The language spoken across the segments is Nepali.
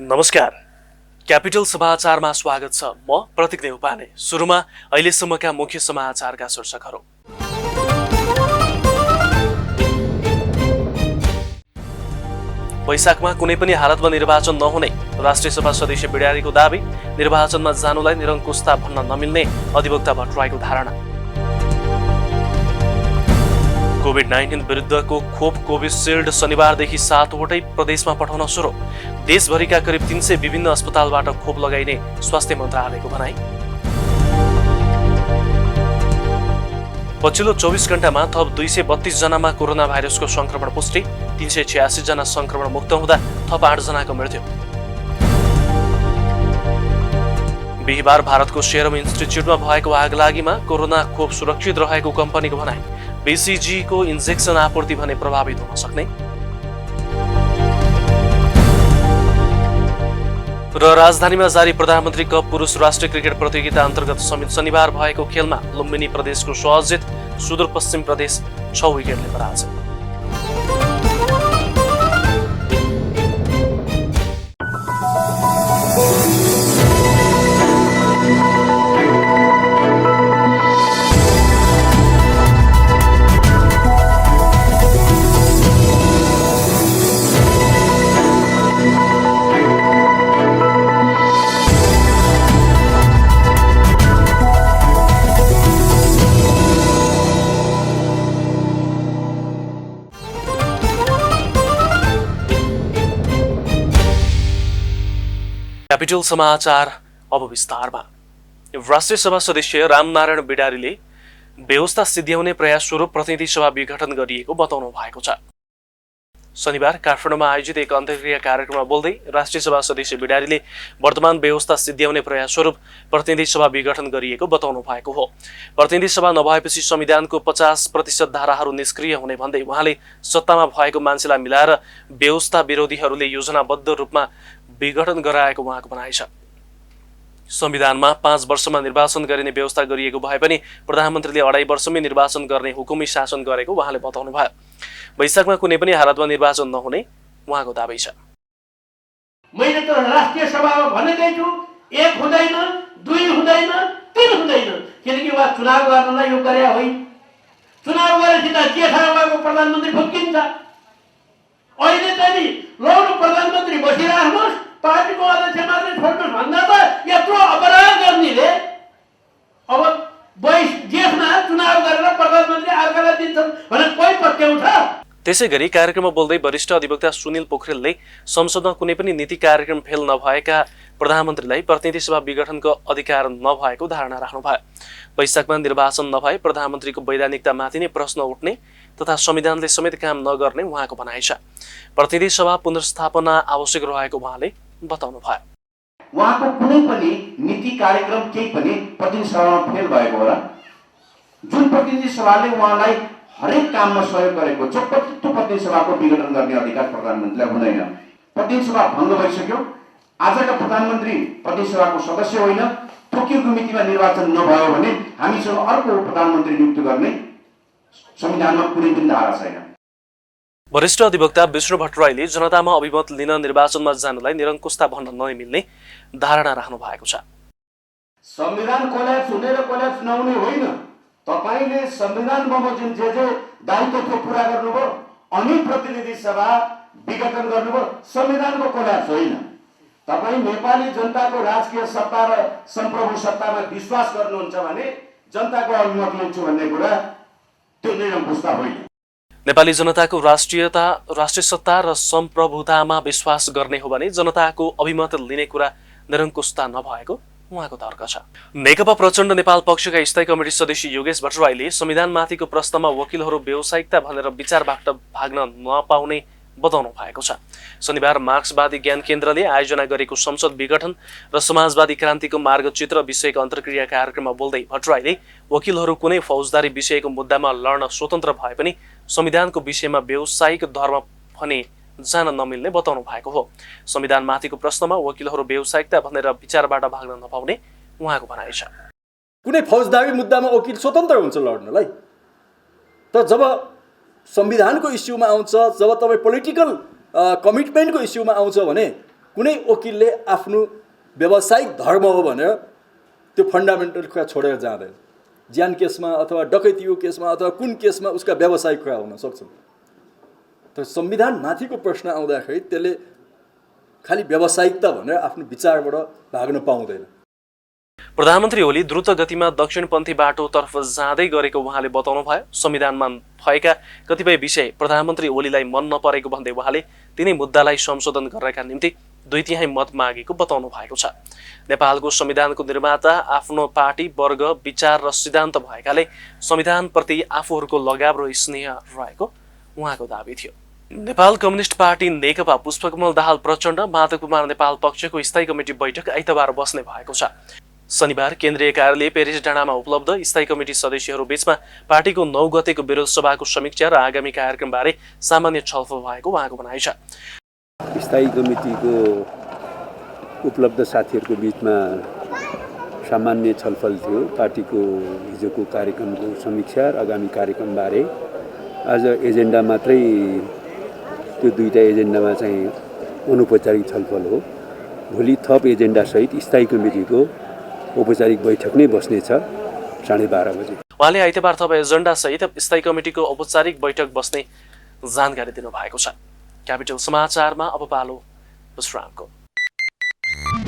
नमस्कार, क्यापिटल समाचारमा स्वागत छ। म प्रतीक नेउपाने। सुरुमा अहिलेसम्मका मुख्य समाचारका शीर्षकहरू। वैशाखमा कुनै पनि हालतमा निर्वाचन नहुने राष्ट्रिय सभा सदस्य बिडारीको दावी। निर्वाचनमा जानुलाई निरङ्कुशता भन्न नमिल्ने अधिवक्ता भट्टराईको धारणा। कोभिड-19 विरुद्धको खोप कोभिसिल्ड शनिबारदेखि 7वटै प्रदेशमा पठाउन सुरु। देशभरिका करिब 300 विभिन्न अस्पतालबाट खोप लगाइने स्वास्थ्य मन्त्रालयको भनाइ। पछिल्लो 24 घण्टामा थप 232 जनामा कोरोना भाइरसको संक्रमण पुष्टि। 386 जना संक्रमण मुक्त हुँदा थप 8 जनाको मृत्यु। बिहिबार भारतको सेरम इन्स्टिच्युटमा भएको आगलागीमा कोरोना खोप सुरक्षित रहेको कम्पनीको भनाइ। BCG को इन्जेक्सन आपूर्ति भने प्रभावित हुन सक्ने। र राजधानीमा जारी प्रधानमन्त्री कप पुरुष राष्ट्रिय क्रिकेट प्रतियोगिता अन्तर्गत शनिबार भएको खेलमा लुम्बिनी प्रदेशको सहज जित। सुदूरपश्चिम प्रदेश 6 विकेटले पराजित। क्यापिटल समाचार अब विस्तारमा। राष्ट्रिय सभा सदस्य रामनारायण बिडारीले व्यवस्था सिद्ध्याउने प्रयास स्वरूप प्रतिनिधि सभा विघटन गरिएको बताउनु भएको छ। शनिबार काठमाडौँमा आयोजित एक अन्तर्क्रिया कार्यक्रममा बोल्दै राष्ट्रिय सभा सदस्य बिडारीले वर्तमान व्यवस्था सिद्ध्याउने प्रयास स्वरूप प्रतिनिधि सभा विघटन गरिएको बताउनु भएको हो। प्रतिनिधि सभा नभएपछि संविधानको 50% धाराहरू निष्क्रिय हुने भन्दै उहाँले सत्तामा भएको मान्छेलाई मिलाएर व्यवस्था विरोधीहरूले योजनाबद्ध रूपमा विघटन गराएको उहाँको भनाइ छ। संविधानमा 5 वर्षमा निर्वाचन गरिने व्यवस्था गरिएको भए पनि प्रधानमन्त्रीले 2.5 वर्षमै निर्वाचन गर्ने हुकुमी शासन गरेको उहाँले बताउनु भयो। वैशाखमा कुनै पनि हालतमा निर्वाचन नहुने उहाँको दाबी छ। मैले त राष्ट्रिय सभामा भनेकै छु, 1 हुँदैन, 2 हुँदैन, 3 हुँदैन, किनकि उहाँ चुनाव गर्नलाई यो गरे होइन। चुनाव गरेपछि त जेठाबाको प्रधानमन्त्री फुत्किन्छ। अहिले त नि लौरो प्रधानमन्त्री बसिराख्नुहोस्, पार्टीको अध्यक्ष मात्रै छोड्नुहोस् भन्दा त यत्रो अपराध गर्नेले अब 22 जेठमा चुनाव गरेर प्रधानमन्त्री अर्कालाई दिन्छन् भने कोही पत्याउँछ? त्यसै गरी कार्यक्रममा बोल्दै वरिष्ठ अधिवक्ता सुनिल पोखरेलले संसदमा कुनै पनि नीति कार्यक्रम फेल नभएका प्रधानमन्त्रीलाई प्रतिनिधि सभा विघटनको अधिकार नभएको धारणा राख्नुभयो। वैशाखमा निर्वाचन नभए प्रधानमन्त्रीको वैधानिकतामाथि नै प्रश्न उठ्ने तथा संविधानले समेत काम नगर्ने उहाँको भनाइ छ। प्रतिनिधि सभा पुनर्स्थापना आवश्यक रहेको उहाँले बताउनु भयो। उहाँको कुनै पनि नीति कार्यक्रम केही पनि प्रतिनिधि सभामा फेल भएको होला। जुन प्रतिनिधि सभाले उहाँलाई हरेक काममा सहयोग गरेको छ, प्रतिनिधि सभाको विघटन गर्ने अधिकार प्रधानमन्त्रीलाई हुँदैन। प्रतिनिधि सभा भङ्ग भइसक्यो। आजका प्रधानमन्त्री प्रतिनिधि सभाको सदस्य होइन। तोकिएको मितिमा निर्वाचन नभयो भने हामीसँग अर्को प्रधानमन्त्री नियुक्त गर्ने संविधानमा कुनै पनि धारा छैन। वरिष्ठ अधिवक्ता विष्णु भट्टराईले जनतामा अभिमत लिन निर्वाचनमा जानलाई निरङ्कुशता भन्न नमिल्ने धारणा राख्नु भएको छ। संविधान कोल्याप्स हुने र कोल्याप्स नहुने होइन। तपाईले संविधान बमोजिम जे दायित्व थियो पूरा गर्नुभयो, अनि प्रतिनिधि सभा विघटन गर्नुभयो। संविधानको कोल्याप्स होइन। तपाई नेपाली जनताको राजकीय सत्ता र सम्प्रभु सत्तामा विश्वास गर्नुहुन्छ भने जनताको अभिमत लिन्छु भन्ने कुरा त्यो निरङ्कुशता होइन। नेपाली जनताको राष्ट्रिय सत्ता र सम्प्रभुतामा विश्वास गर्ने हो भने जनताको अभिमत लिने कुरा निरङ्कुशता नभएको उहाँको तर्क छ। नेकपा प्रचण्ड नेपाल पक्षका स्थायी कमिटी सदस्य योगेश भट्टराईले संविधानमाथिको प्रश्नमा वकिलहरू व्यावसायिकता भनेर विचारबाट भाग्न नपाउने बताउनु भएको छ। शनिबार मार्क्सवादी ज्ञान केन्द्रले आयोजना गरेको संसद विघटन र समाजवादी क्रान्तिको मार्गचित्र विषयको अन्तर्क्रिया कार्यक्रममा बोल्दै भट्टराईले वकिलहरू कुनै फौजदारी विषयको मुद्दामा लड्न स्वतन्त्र भए पनि संविधानको विषयमा व्यावसायिक धर्म भने जान नमिल्ने बताउनु भएको हो। संविधानमाथिको प्रश्नमा वकिलहरू व्यावसायिकता भनेर विचारबाट भाग्न नपाउने उहाँको भनाइ छ। कुनै फौजदारी मुद्दामा वकिल स्वतन्त्र हुन्छ लड्नलाई, तर जब संविधानको इस्युमा आउँछ, जब तपाईँ पोलिटिकल कमिटमेन्टको इस्युमा आउँछ भने कुनै वकिलले आफ्नो व्यावसायिक धर्म हो भनेर त्यो फन्डामेन्टल कुरा छोडेर जाँदैन। ज्यान केसमा अथवा डकैतीको केसमा अथवा कुन केसमा उसका व्यावसायिक कुरा हुन सक्छन्। तर संविधान माथिको प्रश्न आउँदाखेरि त्यसले खालि व्यावसायिकता भनेर आफ्नो विचारबाट भाग्न पाउँदैन। प्रधानमन्त्री ओली द्रुत गतिमा दक्षिणपन्थी बाटोतर्फ जाँदै गरेको उहाँले बताउनुभयो। संविधानमा भएका कतिपय विषय प्रधानमन्त्री ओलीलाई मन नपरेको भन्दै उहाँले तिनै मुद्दालाई संशोधन गर्नका निम्ति 2/3 मत मागेको बताउनु भएको छ। नेपालको संविधानको निर्माता आफ्नो पार्टी, वर्ग, विचार र सिद्धान्त भएकाले संविधानप्रति आफूहरूको लगाव र स्नेह रहेको उहाँको दाबी थियो। नेपाल कम्युनिस्ट पार्टी नेकपा पुष्पकमल दाहाल प्रचण्ड माधव कुमार नेपाल पक्षको स्थायी कमिटी बैठक आइतबार बस्ने भएको छ। शनिबार केन्द्रीय कार्यालय पेरिस डाँडामा उपलब्ध स्थायी कमिटी सदस्यहरू बीचमा पार्टीको 9 गतेको विरोध सभाको समीक्षा र आगामी कार्यक्रमबारे सामान्य छलफल भएको उहाँको भनाइ छ। स्थायी कमिटीको उपलब्ध साथीहरूको बिचमा सामान्य छलफल थियो। पार्टीको हिजोको कार्यक्रमको समीक्षा र आगामी कार्यक्रमबारे आज एजेन्डा मात्रै, त्यो 2टा एजेन्डामा चाहिँ अनौपचारिक छलफल हो। भोलि थप एजेन्डासहित स्थायी कमिटीको औपचारिक बैठक नै बस्नेछ 12:30 बजे। उहाँले आइतबार थप एजेन्डासहित स्थायी कमिटीको औपचारिक बैठक बस्ने जानकारी दिनुभएको छ। क्यापिटल समाचारमा अब पालो विश्रामको।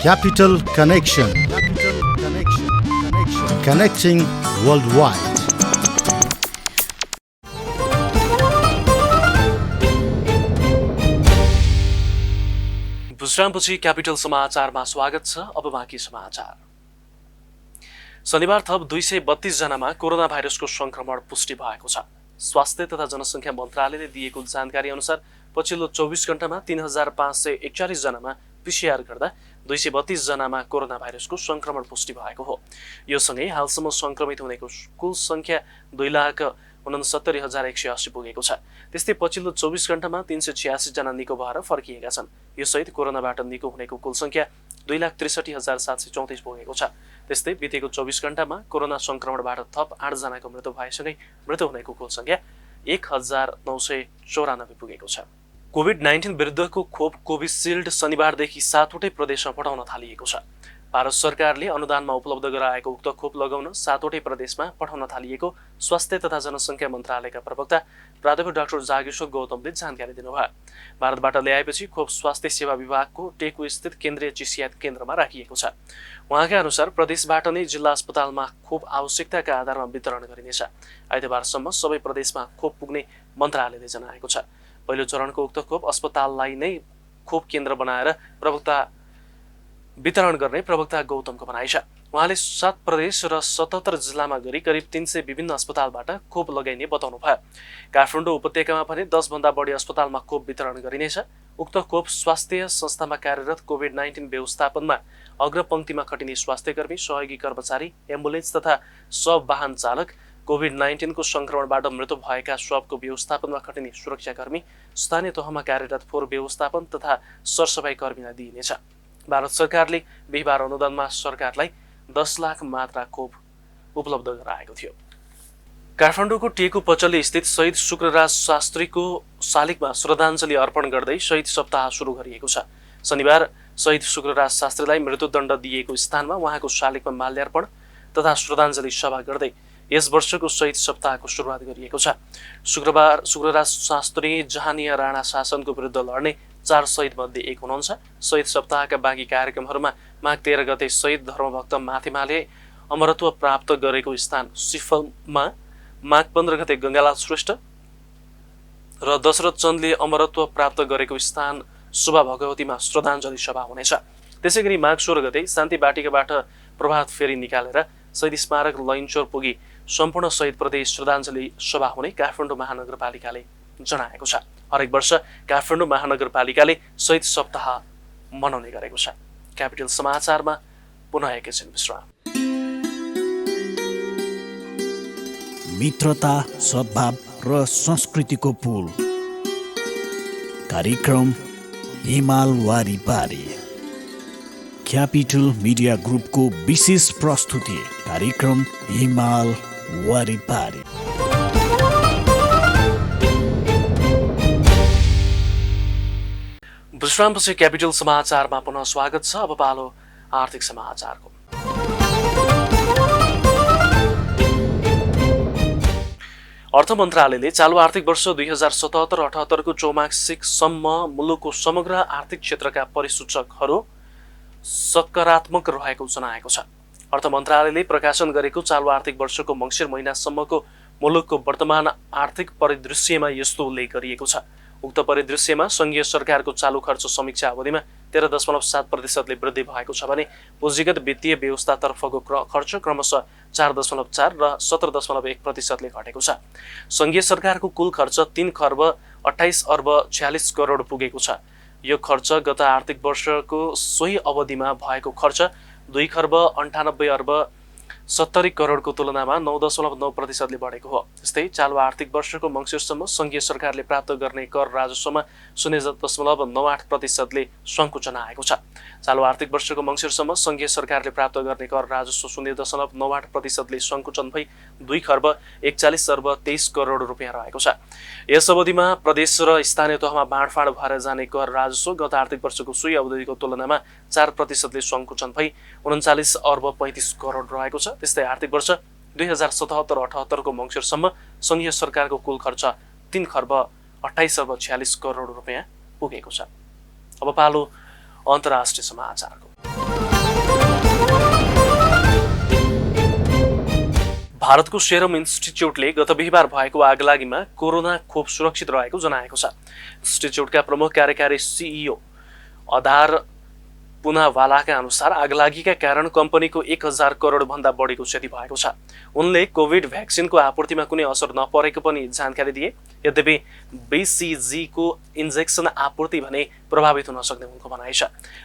Capital Connection. Connecting worldwide. विश्रामपछि क्यापिटल समाचारमा स्वागत छ। अब बाँकी समाचार। शनिबार थप 232 जनामा कोरोना भाइरसको संक्रमण पुष्टि भएको छ। स्वास्थ्य तथा जनसङ्ख्या मन्त्रालयले दिएको जानकारी अनुसार पछिल्लो 24 घण्टामा 3541 जनामा PCR गर्दा 232 जनामा कोरोना भाइरसको संक्रमण पुष्टि भएको हो। यो सँगै हालसम्म संक्रमित हुनेको कुल संख्या 2,69,180 पुगेको छ। त्यस्तै पछिल्लो 24 घण्टामा 386 जना निको भएर फर्किएका छन्। यो सहित कोरोनाबाट निको हुनेको कुल संख्या 2,63,734 पुगेको छ। त्यस्तै बितेको 24 घण्टामा कोरोना संक्रमणबाट थप 8 जनाको मृत्यु भएसँगै मृत्यु हुनेको कुल संख्या 1,994 पुगेको छ। कोभिड-19 विरुद्धको खोप कोभिसिल्ड शनिबारदेखि 7वटै प्रदेशमा पठाउन थालिएको छ। भारत सरकारले अनुदानमा उपलब्ध गराएको उक्त खोप लगाउन 7वटै प्रदेशमा पठाउन थालिएको स्वास्थ्य तथा जनसङ्ख्या मन्त्रालयका प्रवक्ता प्राध्यापक डाक्टर जागेश्वर गौतमले जानकारी दिनुभयो। भारतबाट ल्याएपछि खोप स्वास्थ्य सेवा विभागको टेकु स्थित केन्द्रीय चिसियात केन्द्रमा राखिएको छ। उहाँका अनुसार प्रदेशबाट नै जिल्ला अस्पतालमा खोप आवश्यकताका आधारमा वितरण गरिनेछ। आइतबारसम्म सबै प्रदेशमा खोप पुग्ने मन्त्रालयले जनाएको छ। पहिलो चरणको उक्त खोप अस्पताललाई नै खोप केन्द्र बनाएर वितरण गर्ने प्रवक्ता गौतमको भनाइ छ। उहाँले 7 प्रदेश र 77 जिल्लामा गरी करिब 300 विभिन्न अस्पतालबाट खोप लगाइने बताउनु भयो। काठमाडौँ उपत्यकामा भने 10 भन्दा बढी अस्पतालमा खोप वितरण गरिनेछ। उक्त खोप स्वास्थ्य संस्थामा कार्यरत कोभिड-19 व्यवस्थापनमा अग्रपङ्क्तिमा खटिने स्वास्थ्यकर्मी, सहयोगी कर्मचारी, एम्बुलेन्स तथा सब वाहन चालक, कोभिड-19 को संक्रमणबाट मृत्यु भएका सबको व्यवस्थापनमा खटिने सुरक्षाकर्मी, स्थानीय तहमा कार्यरत फोहोर व्यवस्थापन तथा सरसफाई कर्मीलाई दिइनेछ। भारत सरकारले बिहिबार अनुदानमा सरकारलाई 10 लाख मात्रा खोप उपलब्ध गराएको थियो। काठमाडौँको टेकु पचल्ली स्थित शहीद शुक्रराज शास्त्रीको शालिगमा श्रद्धाञ्जली अर्पण गर्दै शहीद सप्ताह सुरु गरिएको छ। शनिबार शहीद शुक्रराज शास्त्रीलाई मृत्युदण्ड दिएको स्थानमा उहाँको शालिगमा माल्यार्पण तथा श्रद्धाञ्जली सभा गर्दै यस वर्षको शहीद सप्ताहको सुरुवात गरिएको छ। शुक्रबार शुक्रराज शास्त्री जहानिया राणा शासनको विरुद्ध लड्ने 4 शहीद मध्ये एक हुनुहुन्छ। शहीद सप्ताहका बाँकी कार्यक्रमहरूमा माघ 13 गते शहीद धर्मभक्त माथिमाले अमरत्व प्राप्त गरेको स्थान सिफलमा, माघ 15 गते गङ्गालाल श्रेष्ठ र दशरथ चन्दले अमरत्व प्राप्त गरेको स्थान शुभा भगवतीमा श्रद्धाञ्जली सभा हुनेछ। त्यसैगरी माघ 16 गते शान्ति बाटिकाबाट प्रभात फेरी निकालेर शहीद स्मारक लैनचौर पुगी सम्पूर्ण शहीद प्रति श्रद्धाञ्जली सभा हुने काठमाडौँ महानगरपालिकाले जनाएको छ। हरेक वर्ष काठमाडौँ महानगरपालिकाले शहीद सप्ताह मनाउने गरेको छ। क्यापिटल समाचारमा पुनः एकैछिन विश्राम। मित्रता, सद्भाव र संस्कृतिको पुल कार्यक्रम हिमाल वारिपारी क्यापिटल मिडिया ग्रुपको विशेष प्रस्तुति कार्यक्रम हिमाल वारिपारी। विश्रामपछि क्यापिटल समाचारमा पुनः स्वागत छ। अब पालो आर्थिक समाचारको। अर्थ मन्त्रालयले चालू आर्थिक वर्ष 2077-78 को चौमासिकसम्म मुलुकको समग्र आर्थिक क्षेत्रका परिसूचकहरू सकारात्मक रहेको जनाएको छ। अर्थ मन्त्रालयले प्रकाशन गरेको चालू आर्थिक वर्षको मङ्सिर महिनासम्मको मुलुकको वर्तमान आर्थिक परिदृश्यमा यस्तो उल्लेख गरिएको छ। उक्त परिदृश्यमा संघीय सरकारको चालू खर्च समीक्षा अवधिमा 13.7% वृद्धि भएको छ भने पुँजीगत वित्तीय व्यवस्थातर्फको खर्च क्रमशः 4.4 र 17.1%ले घटेको छ। संघीय सरकारको कुल खर्च 3 खर्ब 28 अर्ब 46 करोड पुगेको छ। यो खर्च गत आर्थिक वर्षको सोही अवधिमा भएको खर्च 2 खर्ब 98 अर्ब 70 करोडको तुलनामा 9.9%ले बढेको हो। त्यस्तै चालू आर्थिक वर्षको मङ्सिरसम्म संघीय सरकारले प्राप्त गर्ने कर राजस्वमा 0.98%ले सङ्कुचन आएको छ। चालू आर्थिक वर्षको मङ्सिरसम्म संघीय सरकारले प्राप्त गर्ने कर राजस्व 0.98%ले सङ्कुचन भई 2 खर्ब 41 अर्ब 23 करोड रुपियाँ रहेको छ। यस अवधिमा प्रदेश र स्थानीय तहमा बाँडफाँड भएर जाने कर राजस्व गत आर्थिक वर्षको सोही अवधिको तुलनामा 4%ले सङ्कुचन भई 39 अर्ब 35 करोड रहेको छ। त्यस्तै आर्थिक वर्ष 2077-78 को मङ्सिरसम्म संघीय सरकारको कुल खर्च 3 खर्ब 28 अर्ब 46 करोड रुपियाँ पुगेको छ। अब पालो अन्तर्राष्ट्रिय समाचारको। भारतको सेरम इन्स्टिच्युटले गत बिहिबार भएको आगलागीमा कोरोना खोप सुरक्षित रहेको जनाएको छ। इन्स्टिच्युटका प्रमुख कार्यकारी सिइओ अधार पुनावालाका अनुसार आगलागीका कारण कम्पनीको 1000 करोड भन्दा बढीको क्षति भएको छ। उनले कोभिड भ्याक्सिनको आपूर्तिमा कुनै असर नपरेको पनि जानकारी दिए। यद्यपि बीसीजी को इन्जेक्सन आपूर्ति भने प्रभावित हुन सक्ने उनको भनाइ छ।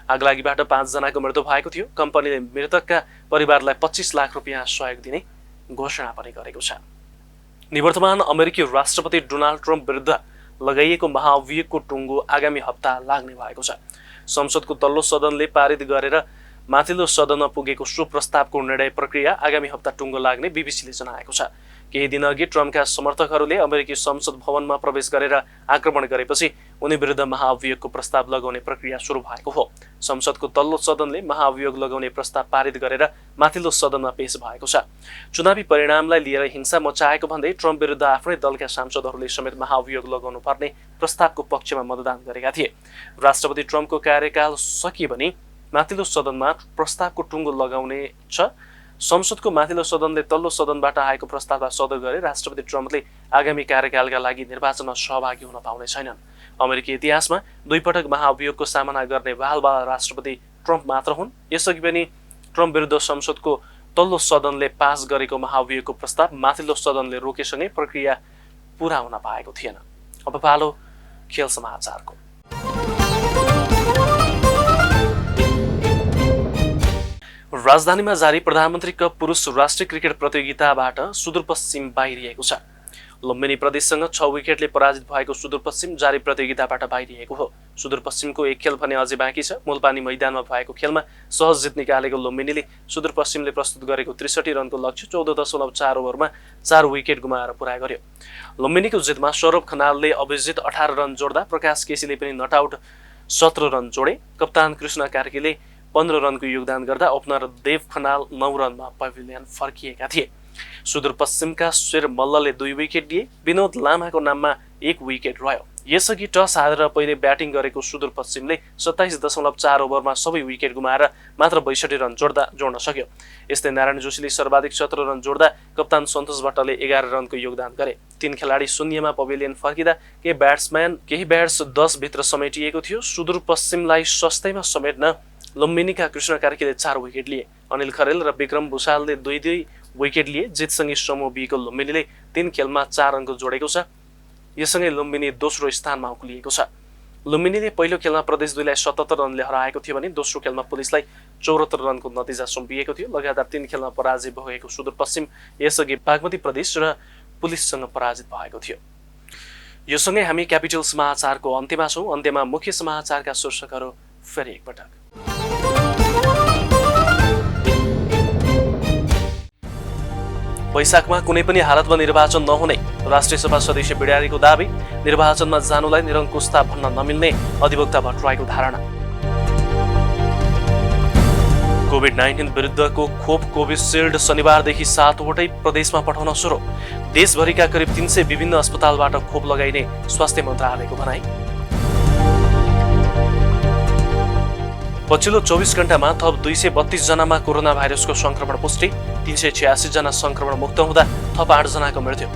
आगलागीबाट 5 जनाको मृत्यु भएको थियो। कम्पनीले मृतकका परिवारलाई 25 लाख रुपियाँ सहयोग दिने घोषणा पनि गरेको छ। निवर्तमान अमेरिकी राष्ट्रपति डोनाल्ड ट्रम्प विरुद्ध लगाइएको महाभियोगको टुङ्गो आगामी हप्ता लाग्ने भएको छ। संसदको तल्लो सदनले पारित गरेर माथिल्लो सदनमा पुगेको सो प्रस्तावको निर्णय प्रक्रिया आगामी हप्ता टुङ्गो लाग्ने बीबीसीले जनाएको छ। केही दिन अघि ट्रम्पका समर्थकहरूले अमेरिकी संसद भवनमा प्रवेश गरेर आक्रमण गरेपछि उनी विरुद्ध महाभियोगको प्रस्ताव लगाउने प्रक्रिया सुरु भएको हो। संसदको तल्लो सदनले महाभियोग लगाउने प्रस्ताव पारित गरेर माथिल्लो सदनमा पेश भएको छ। चुनावी परिणामलाई लिएर हिंसा मचाएको भन्दै ट्रम्प विरुद्ध आफ्नै दलका सांसदहरूले समेत महाभियोग लगाउनु पर्ने प्रस्तावको पक्षमा मतदान गरेका थिए। राष्ट्रपति ट्रम्पको कार्यकाल सकिए पनि माथिल्लो सदनमा प्रस्तावको टुङ्गो लगाउने छ। संसदको माथिल्लो सदनले तल्लो सदनबाट आएको प्रस्तावलाई सदर गरे राष्ट्रपति ट्रम्पले आगामी कार्यकालका लागि निर्वाचनमा सहभागी हुन पाउने छैनन्। अमेरिकी इतिहासमा 2 पटक महाभियोगको सामना गर्ने बालबाल राष्ट्रपति ट्रम्प मात्र हुन्। यसअघि पनि ट्रम्प विरुद्ध संसदको तल्लो सदनले पास गरेको महाभियोगको प्रस्ताव माथिल्लो सदनले रोकेसँगै प्रक्रिया पूरा हुन पाएको थिएन। अब पालो खेल समाचारको। राजधानीमा जारी प्रधानमन्त्री कप पुरुष राष्ट्रिय क्रिकेट प्रतियोगिताबाट सुदूरपश्चिम बाहिरिएको छ। लुम्बिनी प्रदेशसँग 6 विकेटले पराजित भएको सुदूरपश्चिम जारी प्रतियोगिताबाट बाहिरिएको हो। सुदूरपश्चिमको एक खेल भने अझै बाँकी छ। मूलपानी मैदानमा भएको खेलमा सहज जित निकालेको लुम्बिनीले सुदूरपश्चिमले प्रस्तुत गरेको 63 रनको लक्ष्य 14.4 ओभरमा 4 विकेट गुमाएर पुरा गर्यो। लुम्बिनीको जितमा सौरभ खनालले अभिजित 18 रन जोड्दा प्रकाश केसीले पनि नट आउट 17 रन जोडे। कप्तान कृष्ण कार्कीले 15 रनको योगदान गर्दा ओपनर देव खनाल 9 रनमा पभिलियन फर्किएका थिए। सुदूरपश्चिमका शेर मल्लले 2 विकेट लिए। विनोद लामाको नाममा 1 विकेट रह्यो। यसअघि टस हारेर पहिले ब्याटिङ गरेको सुदूरपश्चिमले 27.4 ओभरमा सबै विकेट गुमाएर मात्र 62 रन जोड्न सक्यो। यस्तै नारायण जोशीले सर्वाधिक 17 रन जोड्दा कप्तान सन्तोष भट्टले 11 रनको योगदान गरे। 3 खेलाडी शून्यमा पभिलियन फर्किँदा केही ब्याट्स 10 भित्र समेटिएको थियो। सुदूरपश्चिमलाई सस्तैमा समेट्न लुम्बिनीका कृष्ण कार्कीले 4 विकेट लिए। अनिल खरेल र विक्रम भूषालले 2-2 विकेट लिए। जितसँगै समूह बीको लुम्बिनीले 3 खेलमा 4 अङ्क जोडेको छ। यससँगै लुम्बिनी दोस्रो स्थानमा उक्लिएको छ। लुम्बिनीले पहिलो खेलमा प्रदेश 2लाई 77 रनले हराएको थियो भने दोस्रो खेलमा पुलिसलाई 74 रनको नतिजा सुम्पिएको थियो। लगातार 3 खेलमा पराजित भएको सुदूरपश्चिम यसअघि बागमती प्रदेश र पुलिससँग पराजित भएको थियो। यो सँगै हामी क्यापिटल समाचारको अन्त्यमा छौँ। अन्त्यमा मुख्य समाचारका शीर्षकहरू फेरि एकपटक। वैशाखमा कुनै पनि हालतमा निर्वाचन नहुने राष्ट्रिय सभा सदस्य बिडारीको दाबी, निर्वाचनमा जानुलाई निरङ्कुशता भन्न नमिल्ने अधिवक्ता भट्टराईको धारणा। कोभिड-19 विरुद्धको खोप कोभिसिल्ड शनिबारदेखि 7वटै प्रदेशमा पठाउन सुरु। देशभरिका करिब 300 विभिन्न अस्पतालबाट खोप लगाइने स्वास्थ्य मन्त्रालयको भनाई। पछिल्लो 24 घण्टामा थप 232 जनामा कोरोना भाइरसको संक्रमण पुष्टि, 386 जना संक्रमण मुक्त हुँदा थप 8 जनाको मृत्यु।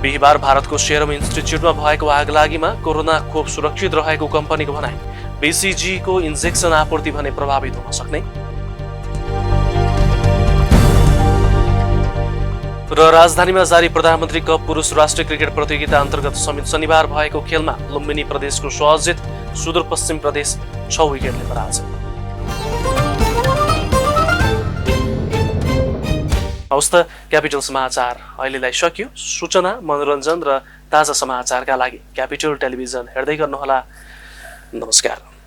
बिहिबार भारतको सेरम इन्स्टिच्युटमा भएको आगलागीमा कोरोना खोप सुरक्षित रहेको कम्पनीको भनाई। BCG को इन्जेक्सन आपूर्ति भने प्रभावित हुन सक्ने। र राजधानीमा जारी प्रधानमन्त्री कप पुरुष राष्ट्रिय क्रिकेट प्रतियोगिता अन्तर्गत शनिबार भएको खेलमा लुम्बिनी प्रदेशको सहज जित, सुदूरपश्चिम प्रदेश 6 विकेटले पराजित। हवस् त क्यापिटल समाचार अहिलेलाई सकियो। सूचना, मनोरञ्जन र ताजा समाचारका लागि क्यापिटल टेलिभिजन हेर्दै गर्नुहोला। नमस्कार।